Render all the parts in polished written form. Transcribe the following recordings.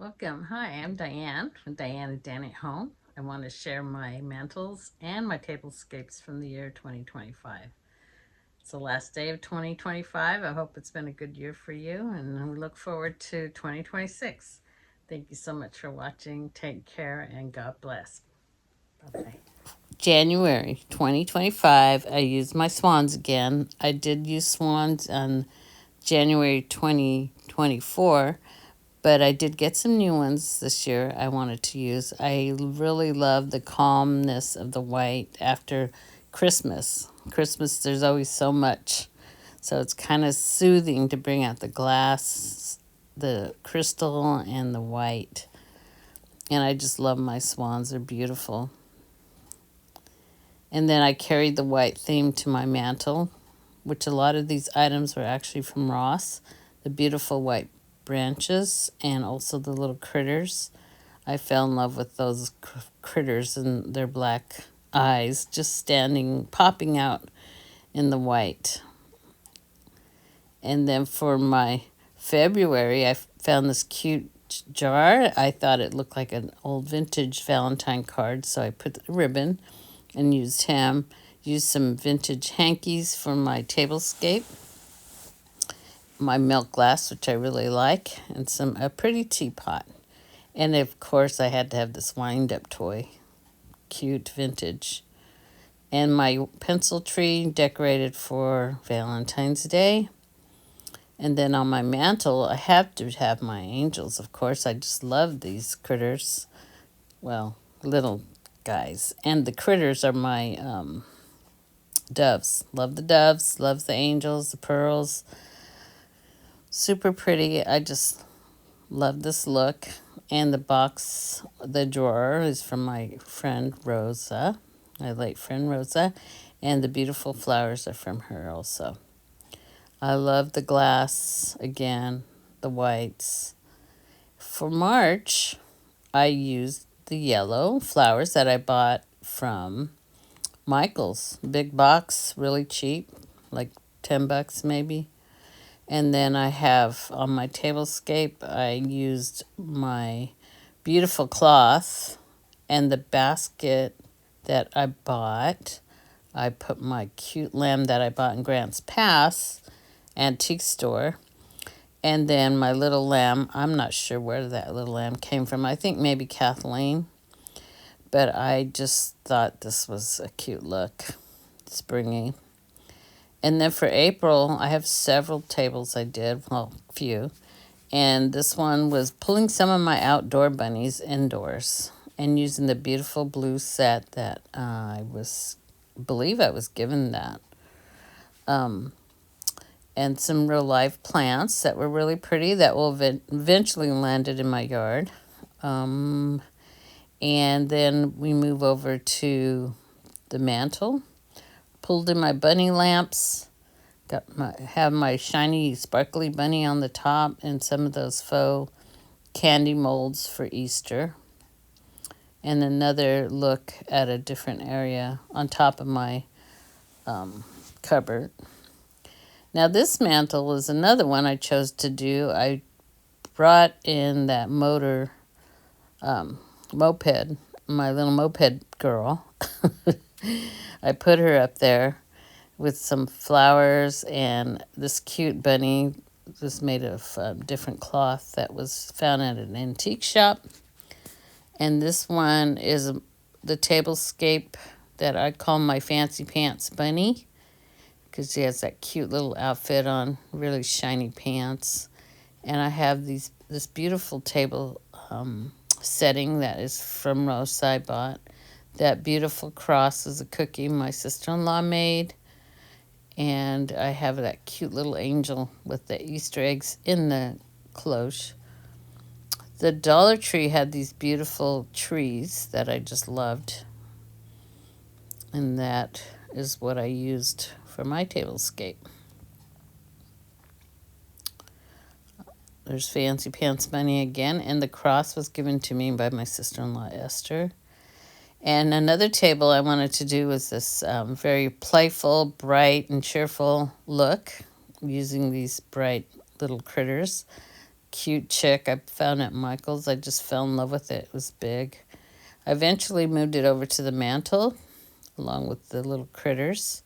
Welcome. Hi, I'm Diane from Diane and Danny at Home. I want to share my mantles and my tablescapes from the year 2025. It's the last day of 2025. I hope it's been a good year for you, and we look forward to 2026. Thank you so much for watching. Take care, and God bless. Bye-bye. January 2025, I used my swans again. I did use swans on January 2024, but I did get some new ones this year I wanted to use. I really love the calmness of the white after Christmas. Christmas, there's always so much. So it's kind of soothing to bring out the glass, the crystal, and the white. And I just love my swans. They're beautiful. And then I carried the white theme to my mantle, which a lot of these items were actually from Ross. The beautiful white branches and also the little critters. I fell in love with those critters and their black eyes just standing, popping out in the white. And then for my February, I found this cute jar. I thought it looked like an old vintage Valentine card, so I put the ribbon and used him. Used some vintage hankies for my tablescape, my milk glass, which I really like, and a pretty teapot. And of course, I had to have this wind-up toy, cute vintage. And my pencil tree decorated for Valentine's Day. And then on my mantle, I have to have my angels, of course. I just love these critters. Well, little guys. And the critters are my doves. Love the doves, love the angels, the pearls. Super pretty. I just love this look. And the box, the drawer is from my friend Rosa, my late friend Rosa. And the beautiful flowers are from her also. I love the glass again, the whites. For March, I used the yellow flowers that I bought from Michael's. Big box, really cheap, like $10 maybe. And then I have on my tablescape, I used my beautiful cloth and the basket that I bought. I put my cute lamb that I bought in Grants Pass antique store. And then my little lamb, I'm not sure where that little lamb came from. I think maybe Kathleen. But I just thought this was a cute look, springy. And then for April, I have several tables I did, well, a few. And this one was pulling some of my outdoor bunnies indoors and using the beautiful blue set that believe I was given that. And some real life plants that were really pretty that will eventually landed in my yard. And then we move over to the mantle. Pulled in my bunny lamps. Have my shiny, sparkly bunny on the top and some of those faux candy molds for Easter. And another look at a different area on top of my cupboard. Now this mantle is another one I chose to do. I brought in that moped, my little moped girl. I put her up there with some flowers and this cute bunny was made of different cloth that was found at an antique shop. And this one is the tablescape that I call my fancy pants bunny because she has that cute little outfit on, really shiny pants. And I have this beautiful table setting that is from Rosa I bought. That beautiful cross is a cookie my sister-in-law made. And I have that cute little angel with the Easter eggs in the cloche. The Dollar Tree had these beautiful trees that I just loved. And that is what I used for my tablescape. There's Fancy Pants Bunny again, and the cross was given to me by my sister-in-law Esther. And another table I wanted to do was this very playful, bright, and cheerful look using these bright little critters. cute chick I found at Michael's. I just fell in love with it. It was big. I eventually moved it over to the mantle along with the little critters.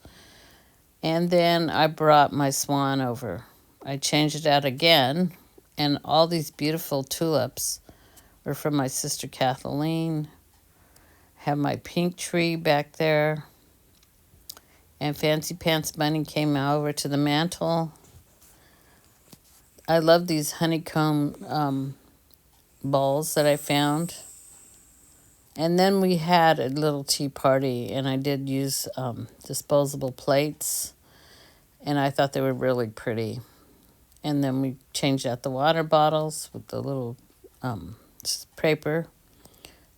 And then I brought my swan over. I changed it out again, and all these beautiful tulips were from my sister Kathleen. Have my pink tree back there. And Fancy Pants Bunny came over to the mantle. I love these honeycomb balls that I found. And then we had a little tea party, and I did use disposable plates, and I thought they were really pretty. And then we changed out the water bottles with the little paper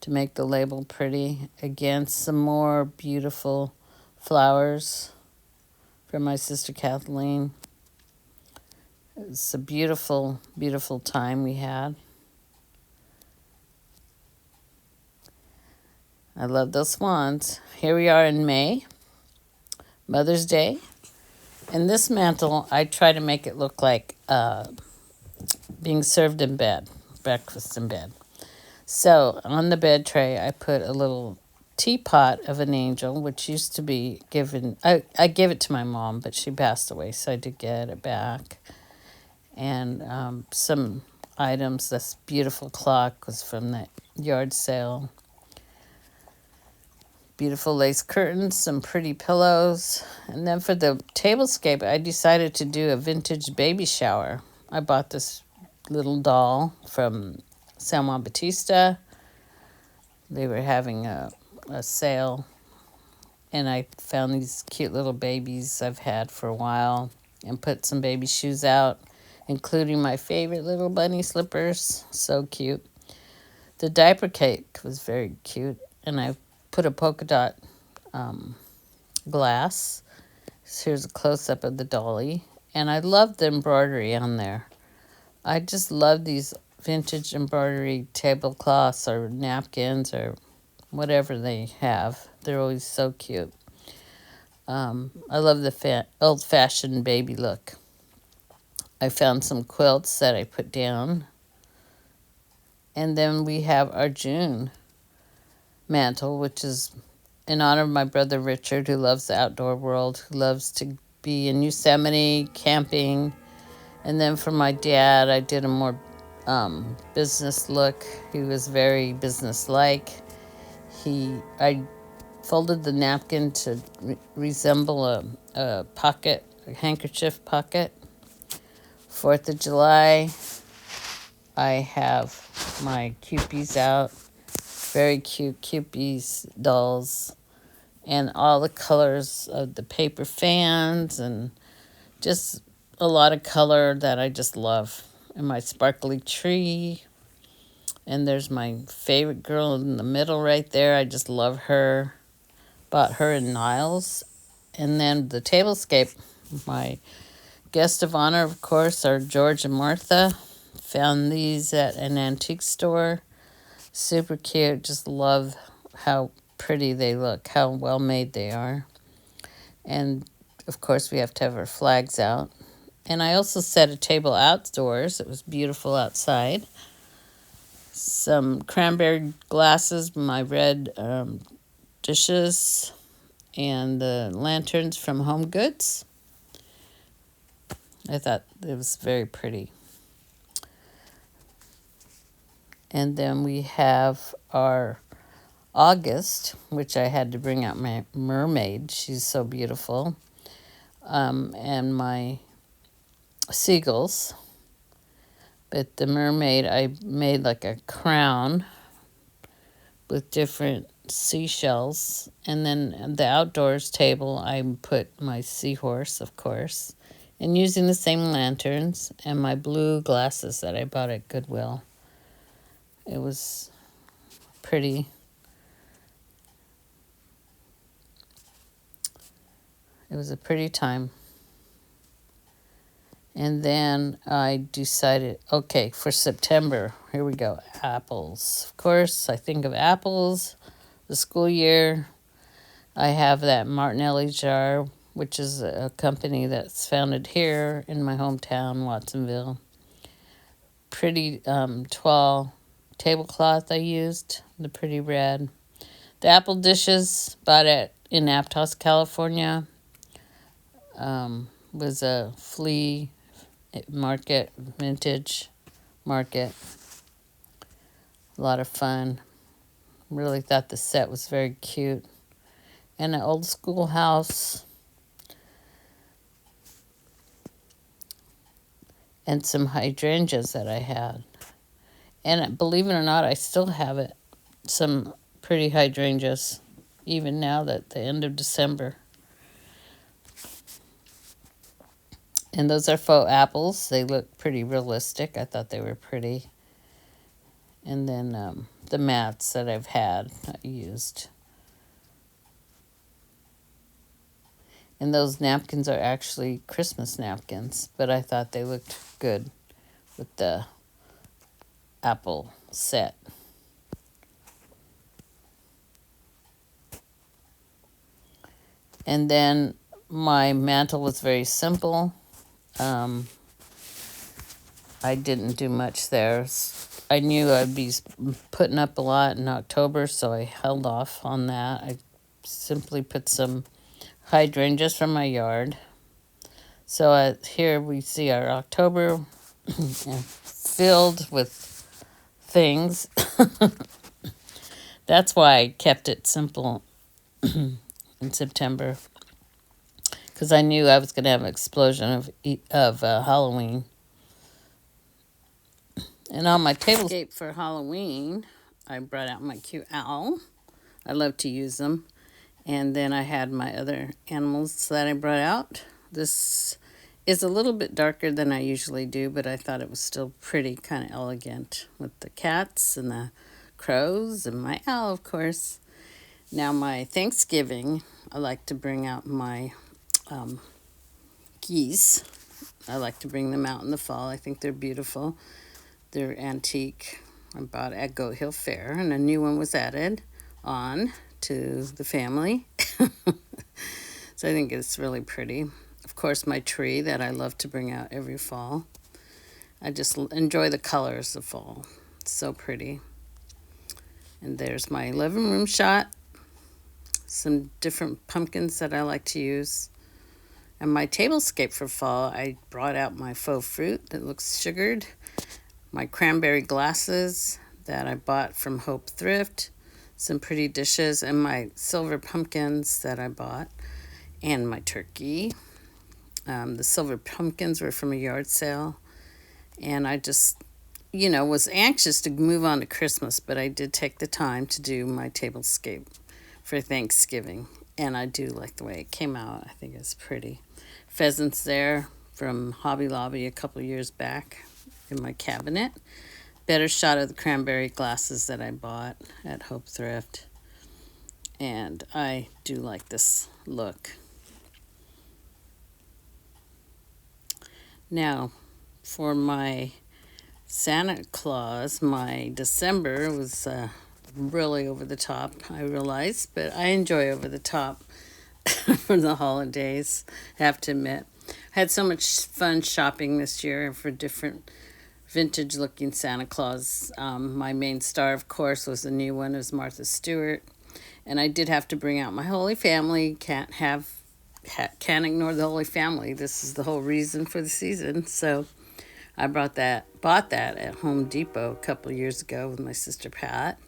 to make the label pretty. Again, some more beautiful flowers from my sister Kathleen. It's a beautiful, beautiful time we had. I love those swans. Here we are in May, Mother's Day. And this mantle, I try to make it look like being served in bed, breakfast in bed. So on the bed tray, I put a little teapot of an angel, which used to be given. I gave it to my mom, but she passed away, so I did get it back. And some items. This beautiful clock was from the yard sale. Beautiful lace curtains, some pretty pillows. And then for the tablescape, I decided to do a vintage baby shower. I bought this little doll from San Juan Bautista. They were having a sale, and I found these cute little babies I've had for a while and put some baby shoes out, including my favorite little bunny slippers. So cute. The diaper cake was very cute, and I put a polka dot glass. So here's a close-up of the dolly, and I love the embroidery on there. I just love these vintage embroidery tablecloths or napkins or whatever they have. They're always so cute. I love the old-fashioned baby look. I found some quilts that I put down. And then we have our June mantle, which is in honor of my brother Richard, who loves the outdoor world, who loves to be in Yosemite, camping. And then for my dad, I did a more business look. He was very business-like. I folded the napkin to resemble a pocket, a handkerchief pocket. 4th of July, I have my Cupies out. Very cute Cupies dolls. And all the colors of the paper fans and just a lot of color that I just love. And my sparkly tree. And there's my favorite girl in the middle right there. I just love her. Bought her in Niles. And then the tablescape, my guest of honor, of course, are George and Martha. Found these at an antique store. Super cute. Just love how pretty they look, how well made they are. And of course, we have to have our flags out. And I also set a table outdoors. It was beautiful outside. Some cranberry glasses, my red dishes, and the lanterns from Home Goods. I thought it was very pretty. And then we have our August, which I had to bring out my mermaid. She's so beautiful. And my seagulls. But the mermaid, I made like a crown with different seashells. And then the outdoors table, I put my seahorse, of course. And using the same lanterns and my blue glasses that I bought at Goodwill. It was pretty. It was a pretty time. And then I decided, okay, for September, here we go, apples. Of course, I think of apples, the school year. I have that Martinelli jar, which is a company that's founded here in my hometown, Watsonville. pretty tall tablecloth I used, the pretty red. The apple dishes bought it in Aptos, California. Was a flea market, vintage market. A lot of fun. Really thought the set was very cute. And an old school house. And some hydrangeas that I had. And believe it or not, I still have it. Some pretty hydrangeas, even now that the end of December. And those are faux apples. They look pretty realistic. I thought they were pretty. And then the mats that I've had, I used. And those napkins are actually Christmas napkins, but I thought they looked good with the apple set. And then my mantle was very simple. I didn't do much there. I knew I'd be putting up a lot in October, so I held off on that. I simply put some hydrangeas from my yard. So here we see our October filled with things. That's why I kept it simple in September, because I knew I was going to have an explosion of Halloween. And on my tablescape for Halloween, I brought out my cute owl. I love to use them. And then I had my other animals that I brought out. This is a little bit darker than I usually do, but I thought it was still pretty, kind of elegant, with the cats and the crows and my owl, of course. Now my Thanksgiving, I like to bring out my geese. I like to bring them out in the fall. I think they're beautiful. They're antique. I bought at Goat Hill Fair, and a new one was added on to the family. So I think it's really pretty. Of course, my tree that I love to bring out every fall. I just enjoy the colors of fall. It's so pretty. And there's my living room shot. Some different pumpkins that I like to use. And my tablescape for fall, I brought out my faux fruit that looks sugared. My cranberry glasses that I bought from Hope Thrift. Some pretty dishes, and my silver pumpkins that I bought. And my turkey. The silver pumpkins were from a yard sale. And I just, was anxious to move on to Christmas, but I did take the time to do my tablescape for Thanksgiving. And I do like the way it came out. I think it's pretty. Pheasants there from Hobby Lobby a couple years back in my cabinet. Better shot of the cranberry glasses that I bought at Hope Thrift. And I do like this look. Now, for my Santa Claus, my December was really over the top, I realized, but I enjoy over the top for the holidays, I have to admit. I had so much fun shopping this year for different vintage looking Santa Claus. My main star, of course, was the new one. It was Martha Stewart. And I did have to bring out my Holy Family. Can't ignore the Holy Family. This is the whole reason for the season. So I bought that at Home Depot a couple of years ago with my sister Pat.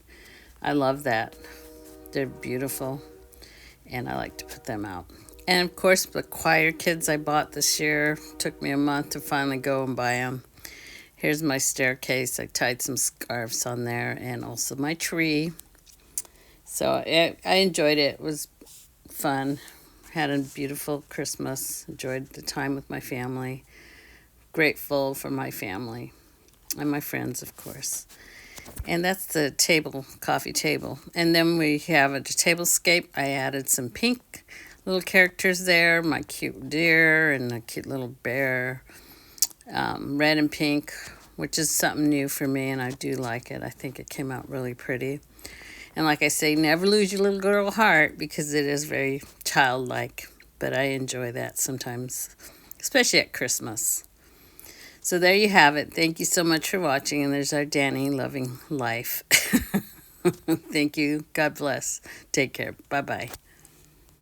I love that. They're beautiful, and I like to put them out. And of course, the choir kids I bought this year, took me a month to finally go and buy them. Here's my staircase. I tied some scarves on there, and also my tree. So I enjoyed it. It was fun. Had a beautiful Christmas. Enjoyed the time with my family. Grateful for my family and my friends, of course. And that's the coffee table. And then we have a tablescape. I added some pink little characters there. My cute deer and a cute little bear. Red and pink, which is something new for me, and I do like it. I think it came out really pretty. And like I say, never lose your little girl heart, because it is very childlike. But I enjoy that sometimes, especially at Christmas. So there you have it. Thank you so much for watching. And there's our Danny loving life. Thank you. God bless. Take care. Bye bye.